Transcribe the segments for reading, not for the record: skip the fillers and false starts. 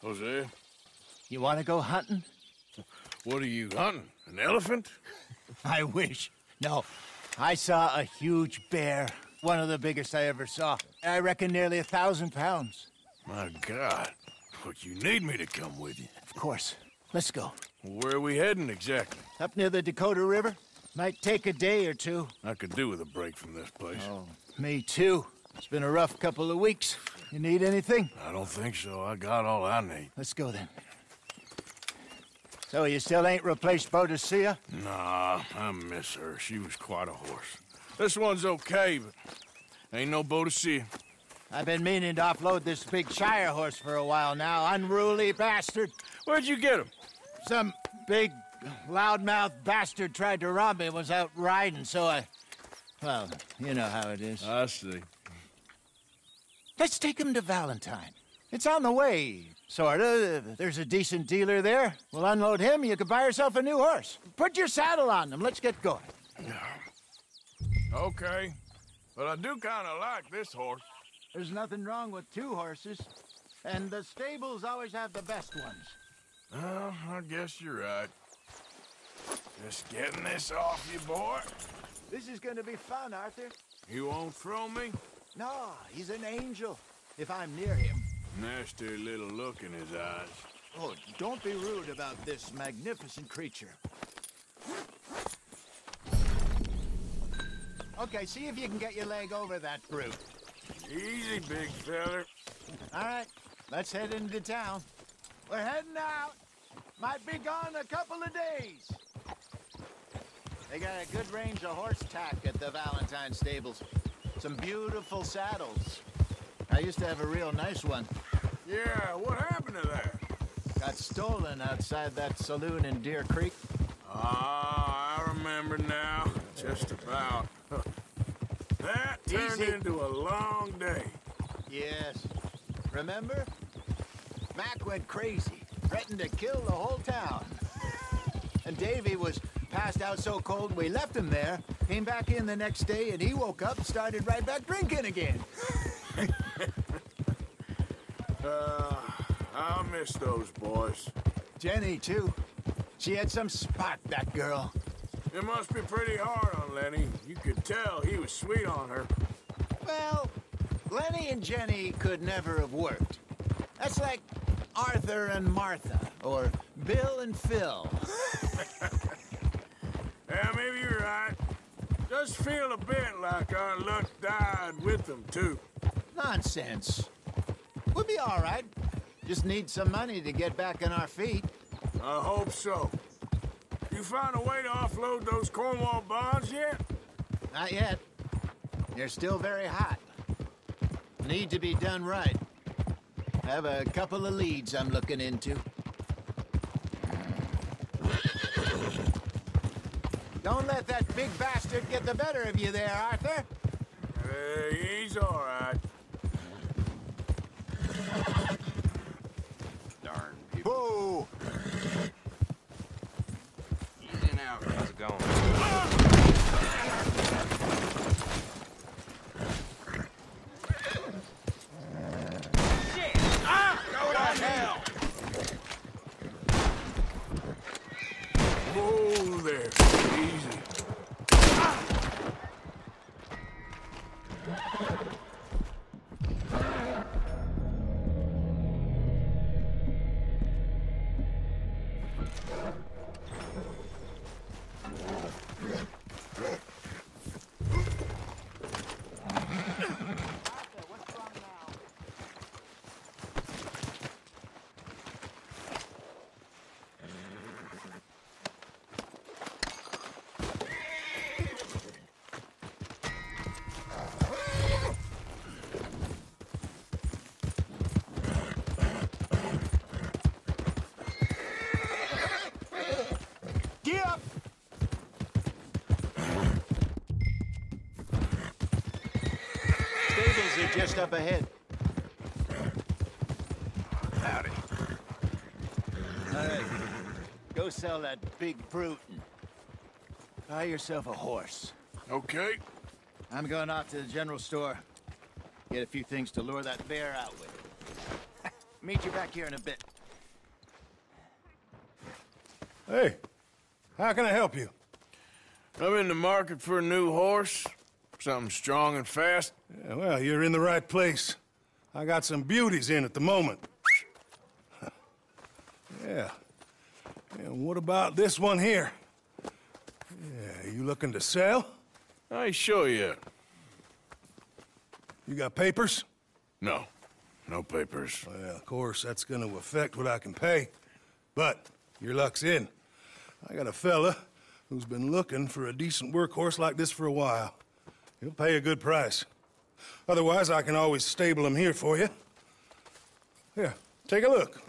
Jose, You want to go hunting? what are you hunting? An elephant? I wish. No, I saw a huge bear. One of the biggest I ever saw. I reckon nearly 1,000 pounds. My God. But you need me to come with you. Of course. Let's go. Where are we heading exactly? Up near the Dakota River. Might take a day or two. I could do with a break from this place. Oh, me too. It's been a rough couple of weeks. You need anything? I don't think so. I got all I need. Let's go then. So you still ain't replaced Boadicea? Nah, I miss her. She was quite a horse. This one's okay, but ain't no Boadicea. I've been meaning to offload this big Shire horse for a while now. Unruly bastard. Where'd you get him? Some big, loudmouth bastard tried to rob me, was out riding, so I... Well, you know how it is. I see. Let's take him to Valentine. It's on the way, sorta. There's a decent dealer there. We'll unload him, you can buy yourself a new horse. Put your saddle on them, let's get going. Okay, but I do kind of like this horse. There's nothing wrong with two horses, and the stables always have the best ones. Well, I guess you're right. Just getting this off you, boy. This is gonna be fun, Arthur. You won't throw me? No, he's an angel, if I'm near him. Nasty little look in his eyes. Oh, don't be rude about this magnificent creature. Okay, see if you can get your leg over that brute. Easy, big feller. All right, let's head into town. We're heading out. Might be gone a couple of days. They got a good range of horse tack at the Valentine stables. Some beautiful saddles. I used to have a real nice one. Yeah, what happened to that? Got stolen outside that saloon in Deer Creek. Ah, I remember now. Just about. That turned Easy. into a long day. Yes. Remember? Mac went crazy, threatened to kill the whole town. And Davy was passed out so cold we left him there, came back in the next day, and he woke up and started right back drinking again. I'll miss those boys. Jenny, too. She had some spot, that girl. It must be pretty hard on Lenny. You could tell he was sweet on her. Well, Lenny and Jenny could never have worked. That's like Arthur and Martha, or Bill and Phil. Yeah, maybe you're right. Just feel a bit like our luck died with them, too. Nonsense. We'll be all right. Just need some money to get back on our feet. I hope so. You find a way to offload those Cornwall bonds yet? Not yet. They're still very hot. Need to be done right. I have a couple of leads I'm looking into. Don't let that big bastard get the better of you there, Arthur. He's all right. Darn people. Whoa! Easy now. How's it going? Shit! Ah! Go to hell! Whoa there. Easy. Get up! Stables are just up ahead. Howdy. All right. Go sell that big brute and buy yourself a horse. Okay. I'm going off to the general store. Get a few things to lure that bear out with. Meet you back here in a bit. Hey, how can I help you? I'm in the market for a new horse. Something strong and fast. Yeah, well, you're in the right place. I got some beauties in at the moment. Yeah. And what about this one here? Yeah, you looking to sell? I ain't sure yet. You got papers? No. No papers. Well, of course, that's gonna affect what I can pay. But your luck's in. I got a fella who's been looking for a decent workhorse like this for a while. He'll pay a good price. Otherwise, I can always stable him here for you. Here, take a look.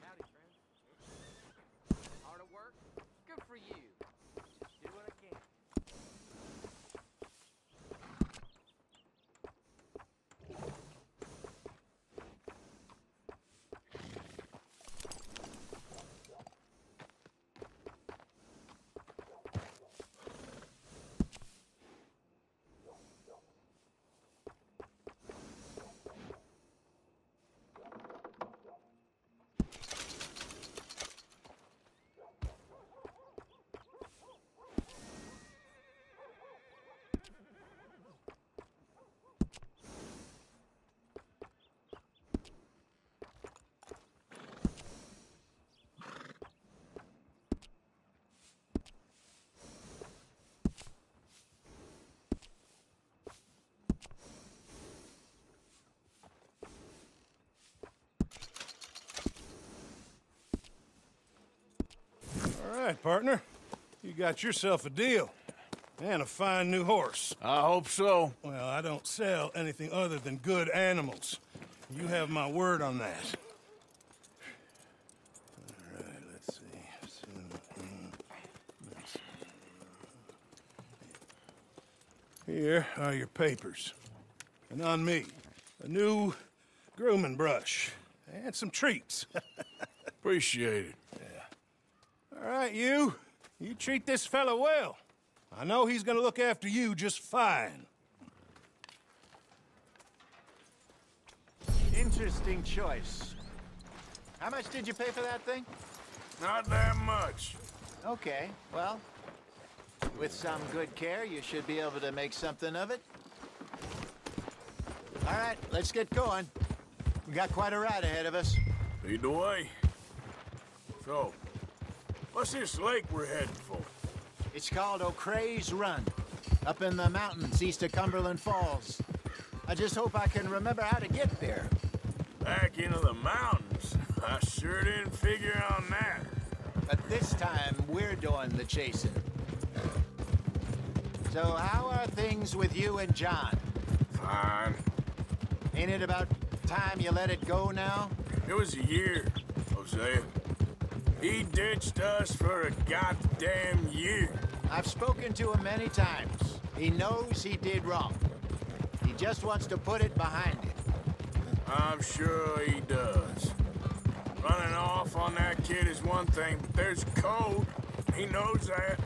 Howdy, friend. Hard at work? Good for you. Just do what I can. All right, partner. You got yourself a deal. And a fine new horse. I hope so. Well, I don't sell anything other than good animals. You have my word on that. All right, let's see. Here are your papers. And on me, a new grooming brush. And some treats. Appreciate it. All right, you. You treat this fella well. I know he's gonna look after you just fine. Interesting choice. How much did you pay for that thing? Not that much. Okay, well, with some good care, you should be able to make something of it. All right, let's get going. We got quite a ride ahead of us. Lead the way. So, what's this lake we're heading for? It's called O'Creagh's Run, up in the mountains east of Cumberland Falls. I just hope I can remember how to get there. Back into the mountains? I sure didn't figure on that. But this time, we're doing the chasing. So how are things with you and John? Fine. Ain't it about time you let it go now? It was a year, Hosea. He ditched us for a goddamn year. I've spoken to him many times. He knows he did wrong. He just wants to put it behind him. I'm sure he does. Running off on that kid is one thing, but there's water's cold. He knows that.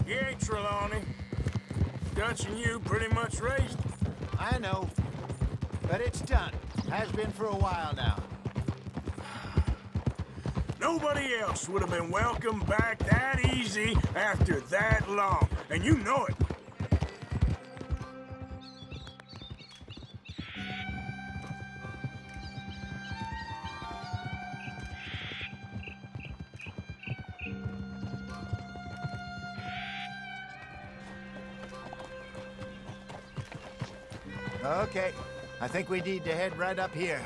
He ain't Trelawney. Dutch and you pretty much raised him. I know. But it's done. Has been for a while now. Nobody else would have been welcomed back that easy after that long. And you know it. Okay. I think we need to head right up here.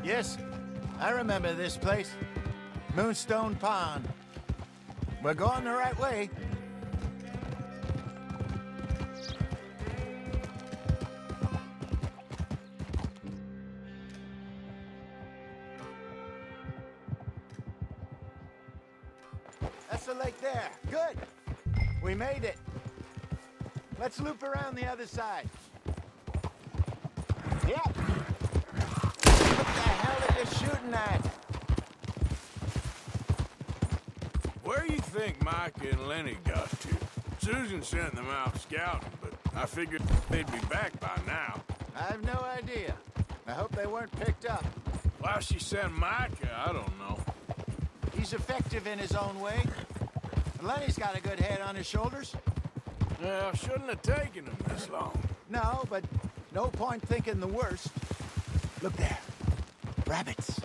Yes, I remember this place. Moonstone Pond. We're going the right way. That's the lake there. Good. We made it. Let's loop around the other side. Yep. What the hell are you shooting at? Where you think Mike and Lenny got to? Susan sent them out scouting, but I figured they'd be back by now. I have no idea. I hope they weren't picked up. Why she sent Mike, I don't know. He's effective in his own way. Lenny's got a good head on his shoulders. Well, shouldn't have taken him this long. No, but no point thinking the worst. Look there. Rabbits.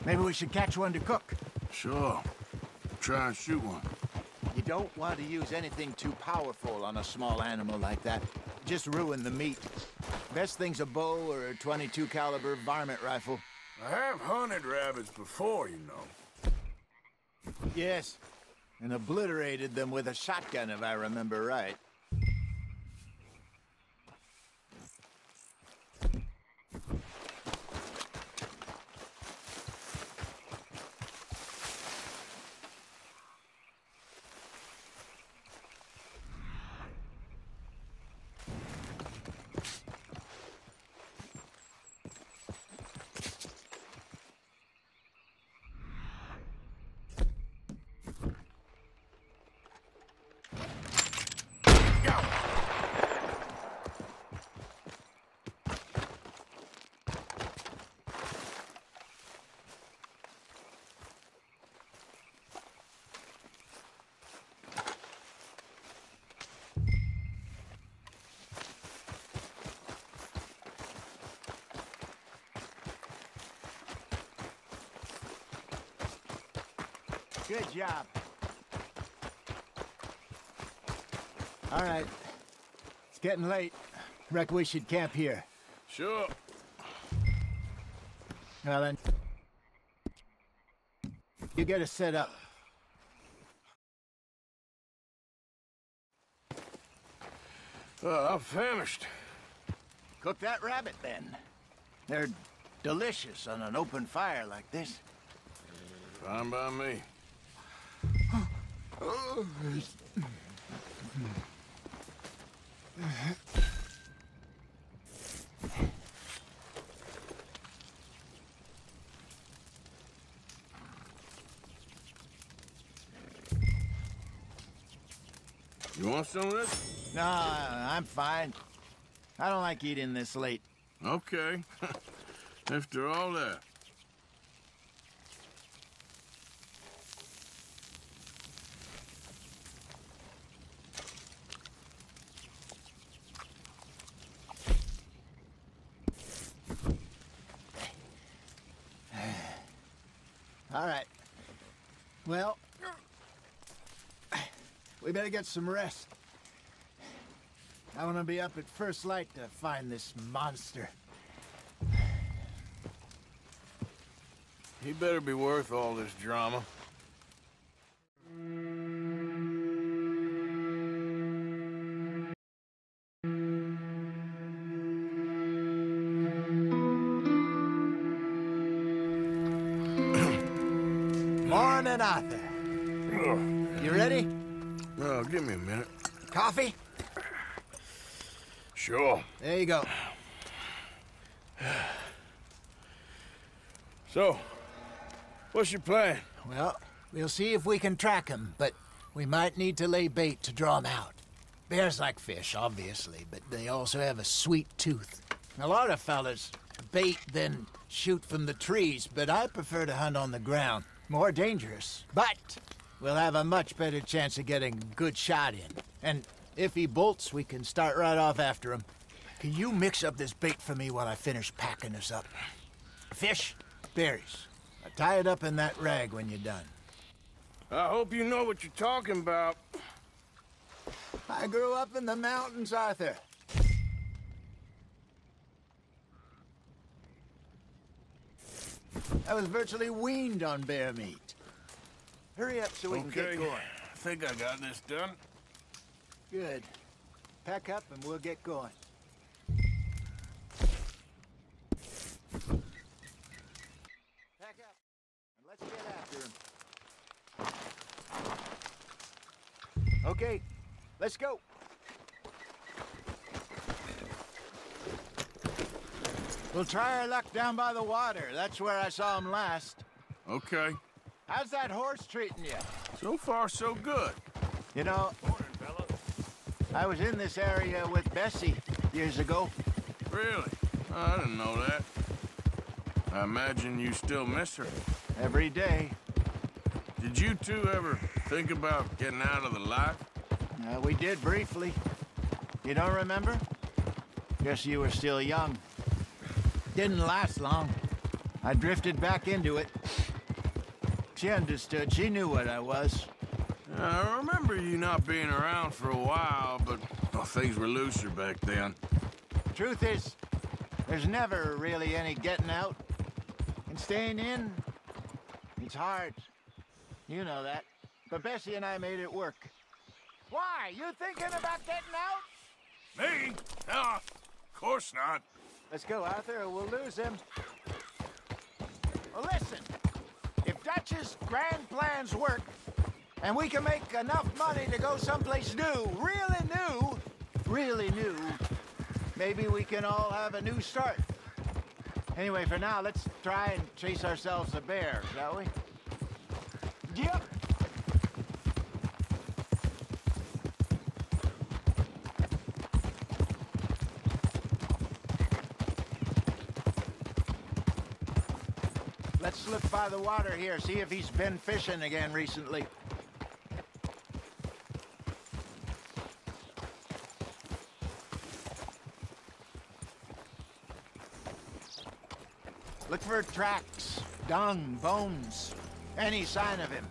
Maybe we should catch one to cook. Sure. Try and shoot one. You don't want to use anything too powerful on a small animal like that. Just ruin the meat. Best thing's a bow or a .22 caliber varmint rifle. I have hunted rabbits before, you know. Yes, and obliterated them with a shotgun, if I remember right. Good job. All right. It's getting late. Reckon we should camp here. Sure. Well then, you get us set up. I'm famished. Cook that rabbit then. They're delicious on an open fire like this. Fine by me. You want some of this? No, I'm fine. I don't like eating this late. Okay. After all that. All right. Well, we better get some rest. I want to be up at first light to find this monster. He better be worth all this drama. Morning, Arthur. You ready? Oh, give me a minute. Coffee? Sure. There you go. So, what's your plan? Well, we'll see if we can track him, but we might need to lay bait to draw him out. Bears like fish, obviously, but they also have a sweet tooth. A lot of fellas bait, then shoot from the trees, but I prefer to hunt on the ground. More dangerous, but we'll have a much better chance of getting a good shot in. And if he bolts, we can start right off after him. Can you mix up this bait for me while I finish packing this up? Fish, berries. I'll tie it up in that rag when you're done. I hope you know what you're talking about. I grew up in the mountains, Arthur. I was virtually weaned on bear meat. Hurry up so we can get going. I think I got this done. Good. Pack up and we'll get going. Pack up and let's get after him. Okay, let's go. We'll try our luck down by the water. That's where I saw him last. Okay. How's that horse treating you? So far, so good. You know, Morning, fella. I was in this area with Bessie years ago. Really? I didn't know that. I imagine you still miss her. Every day. Did you two ever think about getting out of the life? We did briefly. You don't remember? Guess you were still young. Didn't last long. I drifted back into it. She understood. She knew what I was. I remember you not being around for a while, but well, things were looser back then. Truth is, there's never really any getting out. And staying in, it's hard. You know that. But Bessie and I made it work. Why? You thinking about getting out? Me? No, of course not. Let's go, Arthur, or we'll lose him. Well, listen. If Dutch's grand plans work, and we can make enough money to go someplace new, really new, maybe we can all have a new start. Anyway, for now, let's try and chase ourselves a bear, shall we? Yep. Let's look by the water here, see if he's been fishing again recently. Look for tracks, dung, bones, any sign of him.